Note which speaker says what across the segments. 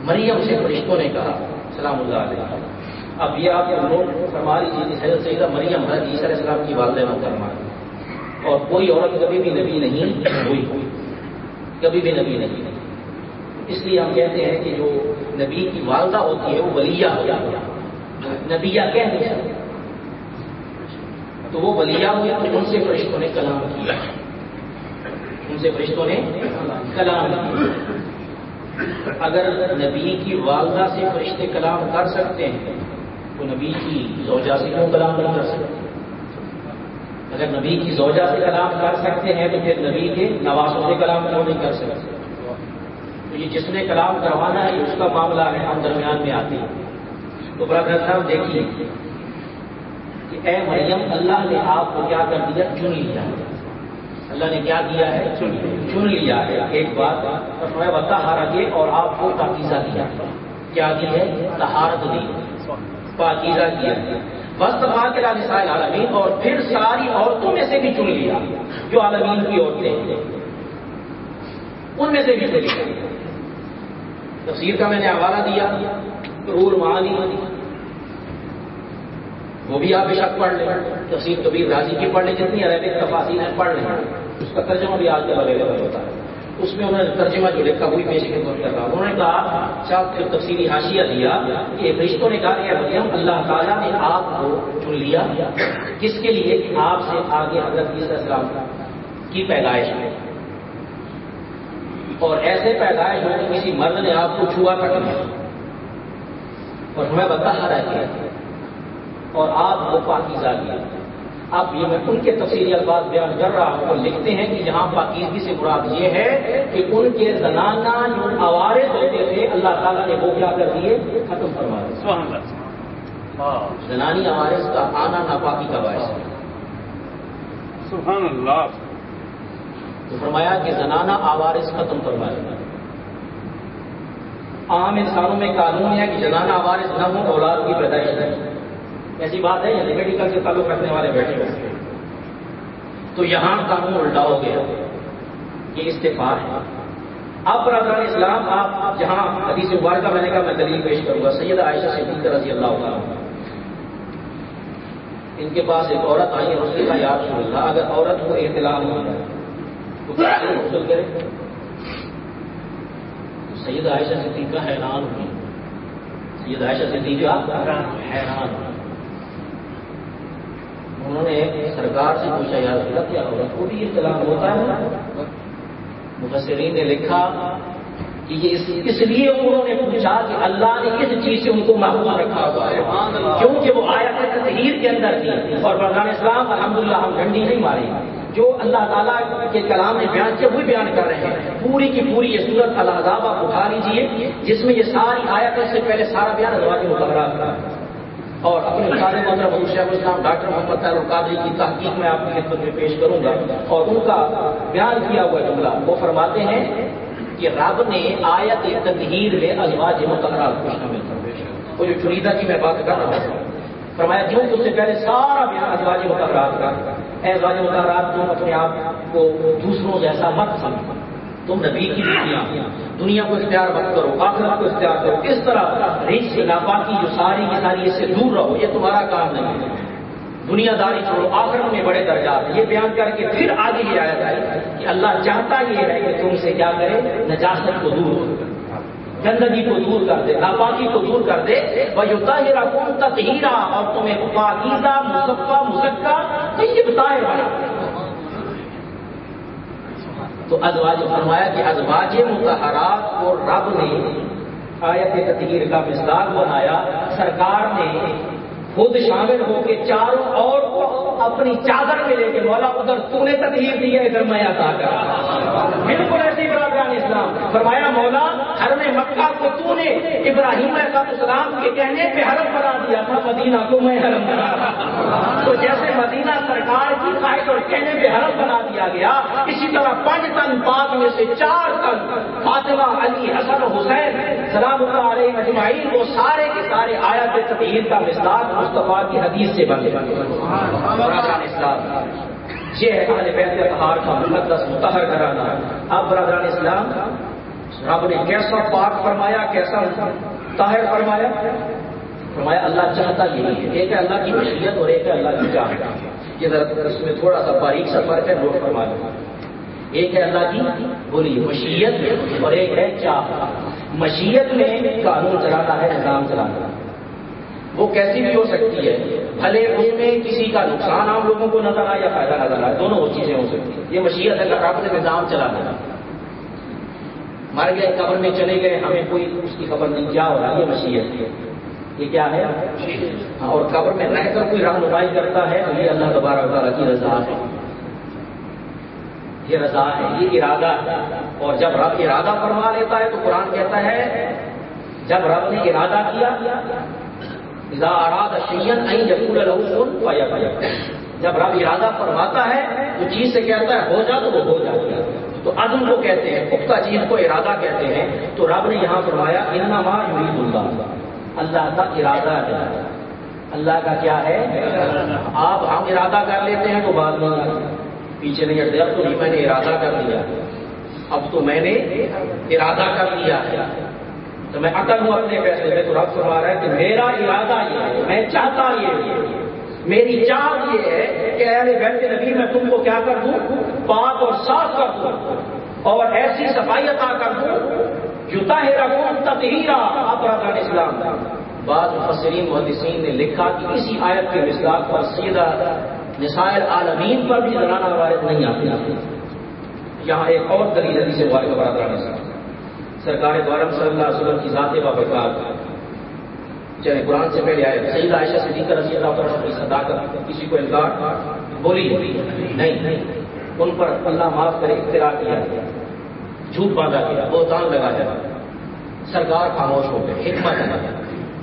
Speaker 1: مریم سے فرشتوں نے کہا سلام اللہ علیہ. اب یہ آپ نوٹ فرما لیجیے کہ حضرت سیدہ مریم حضرت عیسیٰ علیہ السلام کی والدہ محترمہ اور کوئی عورت کبھی بھی نبی نہیں ہوئی, کبھی بھی نبی نہیں. اس لیے ہم کہتے ہیں کہ جو نبی کی والدہ ہوتی ہے وہ ولیہ ہوتی ہے, نبیہ کہہ نہیں سکتے. تو وہ ولیہ ہوئی تو ان سے فرشتوں نے کلام کیا, ان سے فرشتوں نے کلام کیا. اگر نبی کی والدہ سے فرشتے کلام کر سکتے ہیں تو نبی کی زوجہ سے کیوں کلام نہیں کر سکتے؟ اگر نبی کی زوجہ سے کلام کر سکتے ہیں تو پھر نبی کے نواسوں سے کلام کیوں نہیں کر سکتے؟ تو یہ جس نے کلام کروانا ہے اس کا معاملہ ہے, ہم درمیان میں آتے ہیں. تو برادر صاحب دیکھیے کہ اے مریم اللہ نے آپ کو کیا کر دیا, چن لیا. اللہ نے کیا کیا ہے, چن لیا ہے. ایک بات بتا کے اور آپ کو پاکیزہ کیا. کیا دی ہے؟ طہارت دی, پاکیزہ کیا. بس تباہ کے نساء العالمین, اور پھر ساری عورتوں میں سے بھی چن لیا جو عالمین کی عورتیں ہیں, ان میں سے بھی چن لیا. تفسیر کا میں نے حوالہ دیا, روح المعانی وہ بھی آپ بے شک پڑھ لیں, تفسیر کبیر رازی کی پڑھ لیں, جتنی عربک تفاسیر ہیں پڑھ لیں. اس کا ترجمہ بھی آج کل اویلیبل ہوتا ہے. اس میں انہوں نے ترجمہ جو لکھا وہی پیش خدمت کر رہا. انہوں نے کہا شاید تفصیلی حاشیہ دیا کہ فرشتوں نے کہا کہ مریم اللہ تعالیٰ نے آپ کو چن لیا کس کے لیے کہ آپ سے آگے حضرت عیسیٰ علیہ السلام کی پیدائش میں, اور ایسے پیدائش میں کسی مرد نے آپ کو چھوا تک نہیں, اور ہمیں بتا رہا ہے اور آپ کو پاکیزہ کیا. اب یہ میں ان کے تفصیلی الفاظ بیان کر رہا ہوں, اور لکھتے ہیں کہ یہاں پاکیزگی سے مراد یہ ہے کہ ان کے زنانہ جو عوارض ہوتے تھے اللہ تعالیٰ نے وہ کیا کر دیے, ختم کروا دیے. زنانی عوارض کا آنا ناپاکی کا باعث ہے.
Speaker 2: سبحان اللہ.
Speaker 1: تو فرمایا کہ زنانہ عوارض ختم کروایا. عام انسانوں میں قانون ہے کہ زنانہ عوارض نہ ہوں, اولاد کی پیدائش نہیں. ایسی بات ہے یا میڈیکل سے تعلق رکھنے والے بیٹھے ہوئے. تو یہاں قانون الٹا ہو گیا, یہ استغفار ہے. اب برادران اسلام آپ جہاں حدیث مبارکہ میں نے کہا میں دلیل پیش کروں گا. سیدہ عائشہ صدیقہ رضی اللہ عنہا, ان کے پاس ایک عورت آئی, اس نے کہا یا رسول اللہ اگر عورت کو احتلام ہو جائے تو کیا غسل کرے؟ تو سیدہ عائشہ صدیقہ حیران ہوئی. سیدہ عائشہ صدیقہ حیران ہوئی. انہوں نے سرکار سے پوچھا یا رسول اللہ کیا عورت کو بھی احتلام ہوتا ہے؟ مفسرین نے لکھا کہ یہ اس لیے انہوں نے پوچھا کہ اللہ نے کس چیز سے ان کو محفوظ رکھا ہوا ہے, کیونکہ وہ آیت تطہیر کے اندر تھی. اور برادران اسلام الحمدللہ ہم ڈنڈی نہیں مارے, جو اللہ تعالیٰ کے کلام نے بیان کیا وہی بیان کر رہے ہیں. پوری کی پوری یہ سورت الاحزاب آپ اٹھا لیجیے جس میں یہ ساری آیتوں سے پہلے سارا بیان ازواج مطہرات کا. اور اپنے استاد محترم شیخ الاسلام ڈاکٹر محمد طاہر القادری کی تحقیق میں آپ کی خدمت میں پیش کروں گا, اور ان کا بیان کیا ہوا جملہ وہ فرماتے ہیں کہ رب نے آیت تطہیر میں ازواج مطہرات کو شامل کر دیا. وہ جو چنیدہ کی میں بات کر رہا تھا, فرمایا کیوں کہ اس سے پہلے سارا بیان ازواج مطہرات کا. اے ازواج مطہرات تم اپنے آپ کو دوسروں جیسا مت سمجھو, تم نبی کی دنیا کو اختیار مت کرو, آخرت کو اختیار کرو. اس طرح رزق ناپاکی جو ساری کی ساری اس سے دور رہو, یہ تمہارا کام نہیں ہے. دنیا داری چھوڑو, آخرت میں بڑے درجات. یہ بیان کر کے پھر آگے یہ آیا جائے کہ اللہ چاہتا یہ ہے کہ تم سے کیا کرے, نجاست کو دور کر, گندگی کو دور کر دے, ناپاکی کو دور کر دے. وَيُطَهِّرَكُمْ تَطْهِيرًا, اور تمہیں پاکیزہ مصفا مزکا طیب طاہر بنا. تو ازواج فرمایا کہ ازواج مطہرات کو رب نے آیت تطہیر کا مصداق بنایا. سرکار نے خود شامل ہو کے چاروں اور کو اپنی چادر میں لے کے مولا ادھر تو نے تطہیر دی ہے, ادھر میں عطا کرا. بالکل ایسی برادران اسلام فرمایا مولا حرم مکہ کو تو نے ابراہیم علیہ السلام کے کہنے پہ حرم بنا دیا تھا, مدینہ کو میں حرم بنا. تو جیسے مدینہ سرکار کی خواہش اور کہنے پہ حرم بنا دیا گیا, اسی طرح 5 تن پاک میں سے 4 تن فاطمہ, علی, حسن, حسین سلام اللہ علیہ اجمعین وہ سارے کے سارے آیت تطہیر کا مصداق مصطفیٰ کی حدیث سے بنے. برادران اسلام یہ ہے اہل بیت اطہار کا مقدس مطہر گھرانہ. اب برادران اسلام رب نے کیسا پاک فرمایا، کیسا طاہر فرمایا؟ فرمایا اللہ چاہتا یہی ہے. ایک ہے اللہ کی مشیت اور ایک ہے اللہ کی چاہت. یہ ذرا اس میں تھوڑا سا باریک سا فرق ہے، نوٹ فرما لیں. ایک ہے اللہ کی بولی مشیت اور ایک ہے چاہت. مشیت میں قانون چلاتا ہے، نظام چلاتا ہے، وہ کیسی بھی ہو سکتی ہے، بھلے اس میں کسی کا نقصان عام لوگوں کو نظر آئے یا فائدہ نظر آئے، دونوں وہ چیزیں ہو سکتی ہیں. یہ مشیت ہے کہ رب نے نظام چلانا ہے. مر گئے، قبر میں چلے گئے، ہمیں کوئی اس کی خبر نہیں کیا ہو رہا، یہ مشیت ہے. یہ کیا ہے؟ اور قبر میں رہ کر کوئی رہنمائی کرتا ہے تو یہ اللہ تبارک و تعالیٰ کی رضا ہے. یہ رضا ہے، یہ ارادہ ہے. اور جب رب ارادہ فرما لیتا ہے تو قرآن کہتا ہے جب رب نے ارادہ کیا، اذا اراد شیئا ان یقول له کن فیکون، جب رب ارادہ فرماتا ہے تو چیز سے کہتا ہے ہو جا تو وہ ہو جاتی ہے. تو عزم کو کہتے ہیں، پختہ چیز کو ارادہ کہتے ہیں. تو رب نے یہاں فرمایا انما یرید اللہ، اللہ کا ارادہ ہے. اللہ کا کیا ہے؟ آپ ہم ارادہ کر لیتے ہیں تو بعد میں پیچھے نہیں ہٹتے. اب تو نہیں، میں نے ارادہ کر لیا، اب تو میں نے ارادہ کر لیا ہے تو میں عقل ہوں اپنے فیصلے میں. تو رب فرما رہا ہے کہ میرا ارادہ یہ ہے، میں چاہتا یہ ہے، میری چاہت یہ ہے کہ اہل بیت نبی میں تم کو کیا کر دوں؟ پاک اور صاف کر دوں اور ایسی صفائی عطا کر دوں یطہرکم تطہیرا. ابرزان اسلام. بعض مفسرین محدثین نے لکھا کہ اسی آیت کے مصداق پر سیدھا نساء العالمین پر بھی زنانہ وارد نہیں آتی. یہاں ایک اور دلیل حدیث مبارکہ برادران اسلام، سرکار دو عالم صلی اللہ علیہ وسلم کی ذات بابرکات، چاہے قرآن سے پہلے آئے سیدہ عائشہ صدیقہ رضی اللہ عنہا کی صداقت کسی کو انکار بولی نہیں. ان پر اللہ معاف کرے اختراع کیا، جھوٹ باندھا گیا، بہتان لگایا، سرکار خاموش ہو گئے. حکمت ہے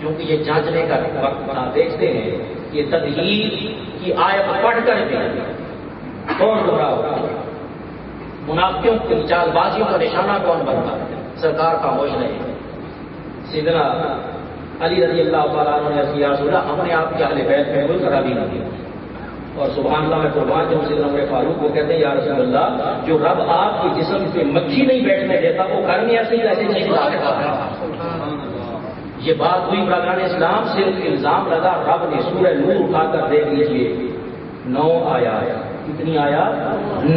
Speaker 1: کیونکہ یہ جانچنے کا وقت آپ دیکھتے ہیں یہ تدہیر کی آیت پڑھ کر بھی کون گمراہ ہوگا، منافقوں کی چال بازیوں کا نشانہ کون بنتا ہے؟ سرکار خاموش رہے. سیدنا علی رضی اللہ تعالیٰ عنہ نے یا رسول اللہ ہم نے آپ کے اہل بیت میں کوئی خرابی نہیں کی. اور سبحان اللہ میں قربان جو سیدنا عمر فاروق کو کہتے ہیں یا رسول اللہ جو رب آپ کے جسم پہ مکھی نہیں بیٹھنے دیتا وہ گھر میں ایسے چیز لا سکتا ہے. یہ بات ہوئی برادران اسلام، صرف الزام لگا. رب نے سورہ نور اٹھا کر دیکھ لیجیے 9 آیات. کتنی آیات؟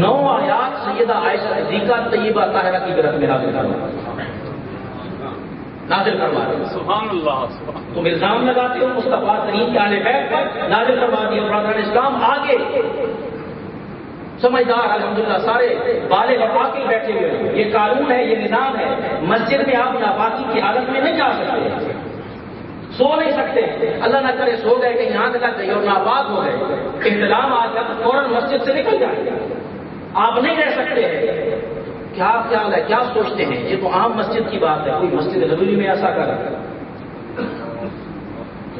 Speaker 1: 9 آیات سیدہ عائشہ صدیقہ طیبہ طاہرہ کی برکت میں نازل کروا
Speaker 2: سبحان اللہ.
Speaker 1: تم الزام لگاتے ہو مصطفیٰ ترین کے اہل بیت پر، نازل کروا دیا. برادران اسلام آگے سمجھدار الحمدللہ سارے بالغ اور عاقل بیٹھے ہوئے ہیں. یہ قانون ہے، یہ نظام ہے. مسجد میں آپ ناپاکی کی حالت میں نہیں جا سکتے، سو نہیں سکتے. اللہ نہ کرے سو گئے کہ یہاں تک گئی اور ناپاک ہو گئے، احتلام آ گیا تو فوراً مسجد سے نکل جائے. آپ نہیں رہ سکتے ہیں. کیا خیال ہے، کیا سوچتے ہیں؟ یہ تو عام مسجد کی بات ہے، کوئی مسجد نبوی میں ایسا کر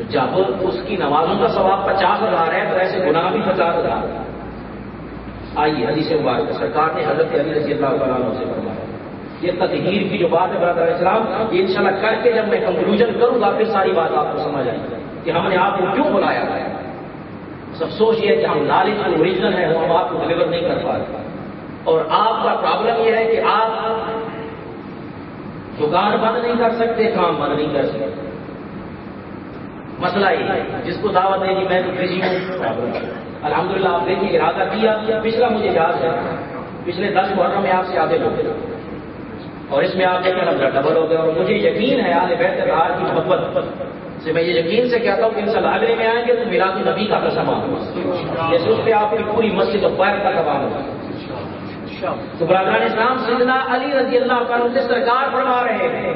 Speaker 1: جب اس کی نمازوں کا ثواب 50,000 ہے تو ایسے گناہ بھی 50,000. آئیے حدیث مبارک سرکار نے حضرت علی رضی اللہ تعالیٰ عنہ سے فرمایا. یہ تطہیر کی جو بات ہے برادر اسلام، یہ انشاءاللہ کر کے جب میں کنکلوژن کروں گا پھر ساری بات آپ کو سمجھ آئے گی کہ ہم نے آپ کو کیوں بلایا ہے. سب سوچ یہ ہے کہ ہم نالج جو اوریجنل ہے وہ ہم آپ کو ڈلیور نہیں کر پا رہے. اور آپ کا پرابلم یہ ہے کہ آپ دکان بند نہیں کر سکتے، کام بند نہیں کر سکتے. مسئلہ یہ ہے جس کو دعوت دے گی میں تو بزی ہوں. الحمدللہ آپ دیکھیے ارادہ کیا. پچھلا مجھے یاد ہے پچھلے 10 محرم میں آپ سے آدھے لوگ تھے اور اس میں آپ دیکھیں لفظ ڈبل ہو گئے. اور مجھے یقین ہے اہل بیت اطہار کی محبت سے میں یہ یقین سے کہتا ہوں کہ انشاءاللہ اگلے میں آئیں گے تو میلاد النبی کا قسم ہوگا، جیسے اس پہ آپ کی پوری مسجد و پیر کا تباہ ہوگا. تو برادران اسلام سیدنا علی رضی اللہ عنہ سے سرکار فرما رہے ہیں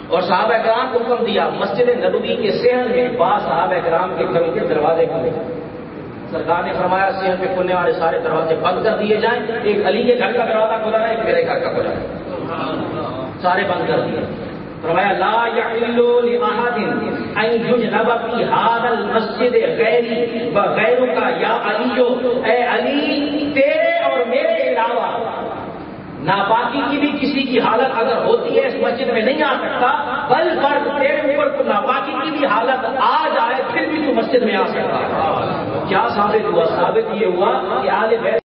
Speaker 1: اور صحابہ کرام کو حکم دیا. مسجد نبوی کے صحن میں بعض صحابہ کرام کے گھروں کے دروازے کھلے. سرکار نے فرمایا صحن پہ کھلنے والے سارے دروازے بند کر دیے جائیں. ایک علی کے گھر کا دروازہ کھلا ہے، ایک میرے گھر کا کھلا ہے، سارے بند کر دیے. فرمایا لا يحل لأحد ان يجنب في هذا المسجد غیری وغیرک یا علی. اے علی تیرے اور میرے علاوہ ناپاکی کی بھی کسی کی حالت اگر ہوتی ہے اس مسجد میں نہیں آ سکتا، بل فرض تیرے اوپر تو ناپاکی کی بھی حالت آ جائے پھر بھی تو مسجد میں آ سکتا ہے. کیا ثابت ہوا؟ ثابت یہ ہوا کہ اہل بیت